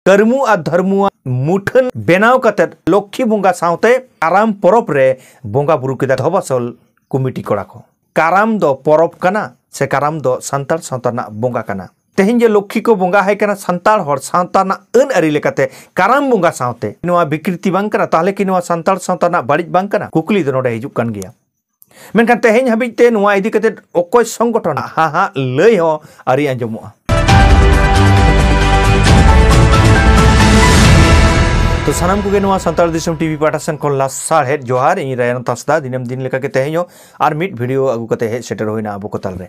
कर्मु आ धर्मुआ मुठन बेनाव कते लक्ष्मी बोंगा सावते काराम परब रे बोंगा बुरु केदा धोबासल कमिटी कोड़ा को काराम दो परब कना से काराम दो संताल सावताना बोंगा कना तेहिं जे लक्ष्मी को बोंगा है कना संताल हर सावताना अन अरी लेकाते काराम बोंगा सावते नोआ विकृति बांग कना ताहले कि नोआ संताल सावताना बाड़िज बांग कना कुकली दो नोडे हिजुक कान गिया मेनखान तेहिं हाबिते नोआ इदी कते ओकोय संगठन हा लई हो अरी आंजमोआ। तो सानाम को नोआ संताल दिसम टीवी पाठासन को लासार हेड जोहार इन रायन तसदा दिनम दिन लेका के तेहिं आर मिट वीडियो अगु कते हे सेटर होइना अबो को तालरे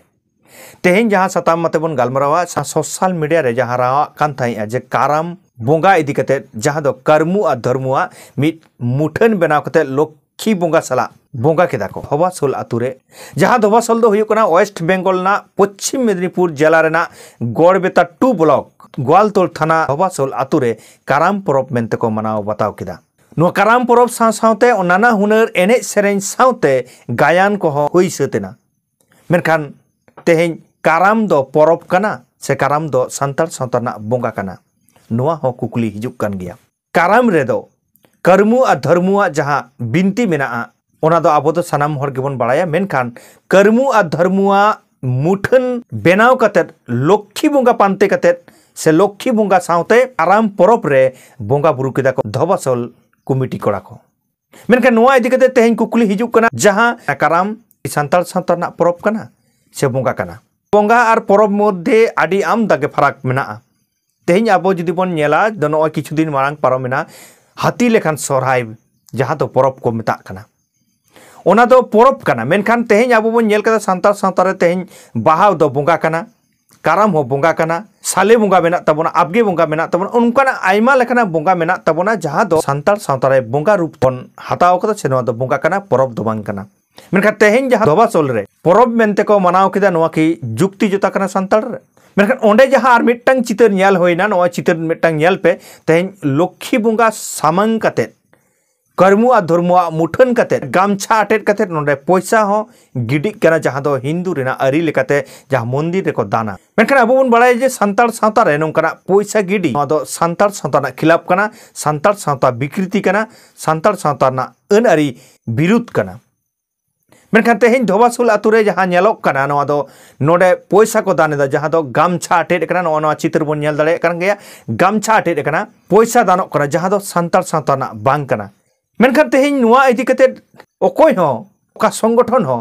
तेहिं जहां सताम मते बन गालमरावा सोशल मीडिया रे जहां रावा कान थाई जे काराम बोंगा इदी कते जहां दो कर्मु आ धर्मुआ मिट मुठन बनाव कते लक्ष्मी बोंगा सला बोंगा केदा को धोबासल आतुरे जहां धोबासल दो हुयो कना वेस्ट बेंगल ना पश्चिम मेदिनीपुर जिला रेना गड़बेता 2 ब्लॉक ग्वालतोल थाना धोबासल आतुरे काराम परब मेनते को मनाव बताव केदा नो काराम परब सावते नाना हुनर एने सेरेन सावते गायन को हुई सतेना मेनखान तेहें काराम दो परब कना से काराम दो संताल सावताना बोंगा कना नोआ हो कुकली हिजुक कान गिया काराम रेदो कर्मु आ धर्मुआ जहां बिनती मेना ओना दो आबो दो सनाम हर गेबन बाड़ाया मेनखान कर्मु आ धर्मुआ मुठन बेनाव कते लक्ष्मी बोंगा पानते कते से लक्ष्मी बोंगा सावते काराम परब रे बोंगा बुरु केदा को धोबासल कमिटी कोड़ा को मेनखान नोआ इदी कते तेहें कुकली हिजुक कना जहां काराम संताल सावताना परब कना से बोंगा कना बोंगा आर परब मध्य आदि आमदा गे फराक मेना तेहें आबो जुदी बन नेला दो नोआ किछु दिन मारांग पारमेना हाथी लेखान सोहराय जहां तो परब को मेता कना ओना दो परब कना मेनखान तेहें आबो बन नेल कदा संताल सावता रे तेहें बाहा दो बोंगा कना काराम हो बोंगा कना साले बोंगा मेना तबोना आबगे बोंगा मेना तबोना उनकाना आयमा लेखाना बोंगा मेना तबोना जहां दो संताल सावता रे बोंगा रूप बन हताव कदा से नोआ दो बोंगा कना परब दो बांग कना मेनखान तेहें जहां धोबासल रे परब मेनते को मनाव केदा नोआ की जुक्ति जोता कना संताल रे मेनखान ओंडे जहां आर मिटटांग चितर नेल होइना नोआ चितर मिटटांग नेल पे तेहें लक्ष्मी बोंगा सामांग कते कर्मु आ धर्मुआ मुठन कते गामछा अटेट कते नोडे पैसा हो गिडी कना जहां दो हिंदू रेना अरी लेकाते जहां मंदिर रे को दाना मेनखान आबो बन बाड़ाय जे संताल सावता रे नोंकना पैसा गिडी नोआ दो संताल सावताना खिलाफ कना संताल सावता विकृति कना संताल सावताना अन अरी विरुद्ध कना मेनखान तेहें धोबासल आतुरे जहां नेलोक कना नोआ दो नोडे पैसा को दानेदा जहां दो गामछा अटेट कना नोआ चित्र बन नेल दाड़े कन गया गामछा अटेट कना पैसा दानोक कना जहां दो संताल सावताना बांग कना मेनखान तेहें नोआ इदी कते ओकोय हो ओका संगठन हो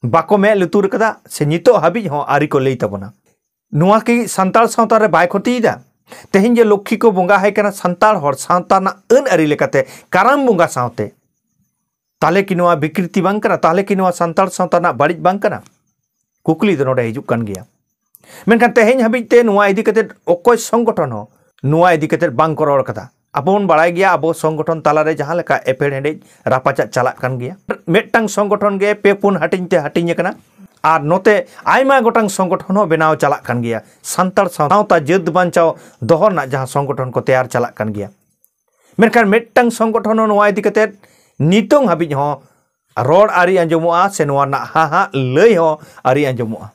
बाको मे लुतुर कदा से नितो हाबी हो आरी को लई तबना नोआ की संताल सावता रे बाय खतीदा तेहें जे लक्ष्मी को बोंगा है कना संताल हर सावताना अन अरी लेकाते काराम बोंगा सावते ताले कि नोआ विकृति बांग कना ताले कि नोआ संताल सावताना बाड़िज बांग कना कुकली दो नोडे हिजुक कान गिया मेनखान तेहें हाबिते नोआ इदी कते ओकोय संगठन हो नोआ इदी कते बांग को रोड़ कदा आबोन बाड़ाय गया आबो संगठन तालारे जहां लेका एपेड़ हेडे रापाचा चला कान गया मेटटांग संगठन गे पे पुन हटिंग ते हटिंग कना आर नोते आयमा गोटांग संगठन हो बेनाव चला कान गया संताल सावता जद बांचाव दोहर ना जहां संगठन को तैयार चला कान गया मेनखान मेटटांग संगठन हो नोआ इदी कते नितोंग हाबि हो रोड आरी आंजमोआ से नोआ ना हा लई हो आरी आंजमोआ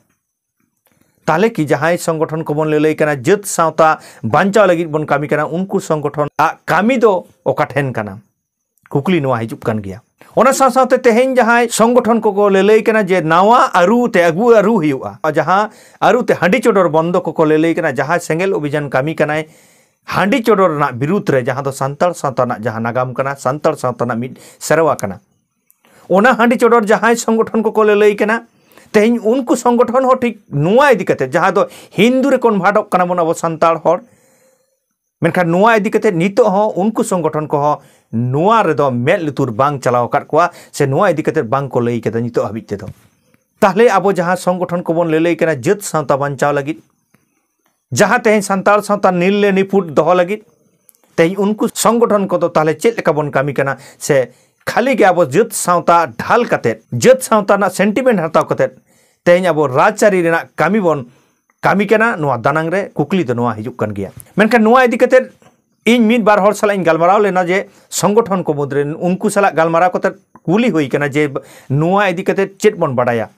ताले कि जहां संगठन को बन लई कना जत सावता बांचाव लगी बन कामी कना उनको संगठन आ कामी दो ओका ठेन कना कुकली नोआ हिजुक कान गया ओना सावते तेहें जहां संगठन को लई कना जे नावा आरु ते अगु आरु हुआ जहां आरु ते हांडी चोडर बंद को लई कना जहां सेंगेल अभियान कामी कनाय हांडी चोडर ना विरुद्ध रे जहां दो संताल सावताना जहां नागाम कना संताल सावताना मिड सेरवा कना ओना हांडी चोडर जहां संगठन को लई कना तेहें उनको संगठन हो ठीक नोआ इदी कते जहां दो हिंदू रे कन्भार्टक कना बन अब संताल हर मेनखान नोआ इदी कते नितो हो उनको संगठन को हो नोआ रे दो मेल लुतुर बांग चलाव काट कोआ से नोआ इदी कते बांग को लई केदा नितो हाबिज ते दो ताहले आबो जहां संगठन को बन लई कना जत सावता बांचाव लगी जहां तेहें संताल सावता नील निपुट दोहो लगी तेहें उनको संगठन को दो ताहले चेत लेका बन कामी कना से खाली के अब जत सावता ढाल कते जत सावता ना सेंटिमेंट हताव कते तेहें अब राजचारी रेना कामी बन कामी कना नोआ दानांग रे कुकली दो नोआ हिजुक कान गया मेनखान नोआ इदी कते इन मिद बार हर साला इन गालमाराव लेना जे संगठन को मुद्रे उनको साला गालमाराव कते कुली हुई कना जे नोआ इदी कते चेत बन बाडाया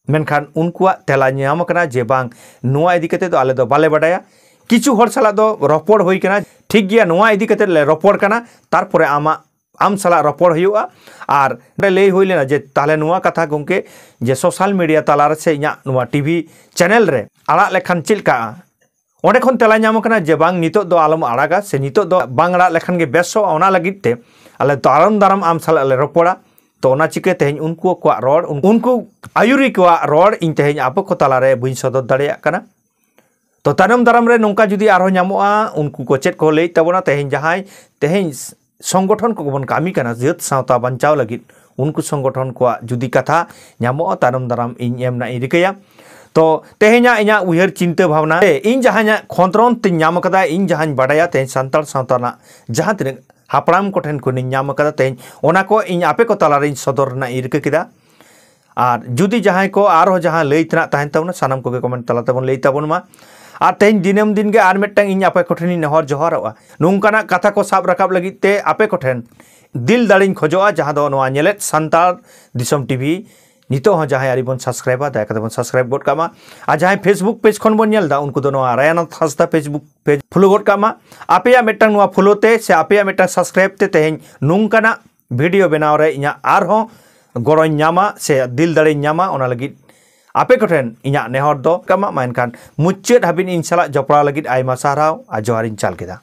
मेनखान उनकुआ तेला ᱧᱟᱢ ᱠᱟᱱᱟ जे बांग नोआ इदी कते दो आले दो बाले बाडाया किछु हर साला दो रपड़ होई कना ठीक गया नोआ इदी कते ले रपड़ कना तारपरे आम साला रपड़ हुआ और लई हुई लेना जे ताले नुआ कथा गंके जे सोशल मीडिया तालार से इना नुआ टीवी चैनल रे आड़ा लेखान चिलका ओंडे खन तेला नाम कना जे बांग नितो दो आलम आड़ागा से नितो दो बांग आड़ा लेखान गे बेसो ओना लगित ते आले दारम दारम आम साला ले रपड़ा तो ओना चिके तेहें उनको को रोड उनको आयुरी को रोड इन तेहें आप को तालारे बुइन सदर दाड़िया कना तो तानम दारम रे नोंका जुदी आरो नामोआ उनको को चेत को लई तबना तेहें जहां तेहें संगठन को बन कामी कना जत सावता बंचाव लगित उनको संगठन को जुदी कथा नामोआ तानम दारम इन एमना इरिकया तो तेहें इना उहर चिंता भावना इन जहां खंतरन तिन नाम कदा इन जहां बाडाया तेहें संताल सावताना जहां तिन हापड़ाम को ठेन को नाम कदा तेहें ओना को इन आपे को तालारे सदर ना इरिका किदा और जुदी जहां को आरो जहां लई तना ताहें तबना सानाम को कमेंट तलाते बन लई ताबन मा और तेहें दिनम दिन के आर मिटटांग इन आपे को ठेन नेहर जोहारोआ नोंकाना कथा को साब रकाब लगित ते आपे को ठेन दिल दाड़िन खोजोआ जहां दो नोआ नेलेत सांताल दिसम टीवी नितो हो जहां आरी बन सब्सक्राइबा दया कते बन सब्सक्राइब गड कामा आ जहां फेसबुक पेज खन बन नेलदा उनको दो नोआ रायनाथ हांसदा फेसबुक पेज फॉलो गड कामा आपेया मिटटांग नोआ फॉलो ते से आपेया मिटटांग सब्सक्राइब ते तेहें नोंकाना वीडियो बनाव रे इना आर हो गरन नामा से दिल दाड़े नामा ओना लगित आपे को ठेन इना नेहर दो कामा मानखान मुच्चेद हाबिन इन साला जपड़ा लगित आयमा साराव आ जोहारिन चाल केदा।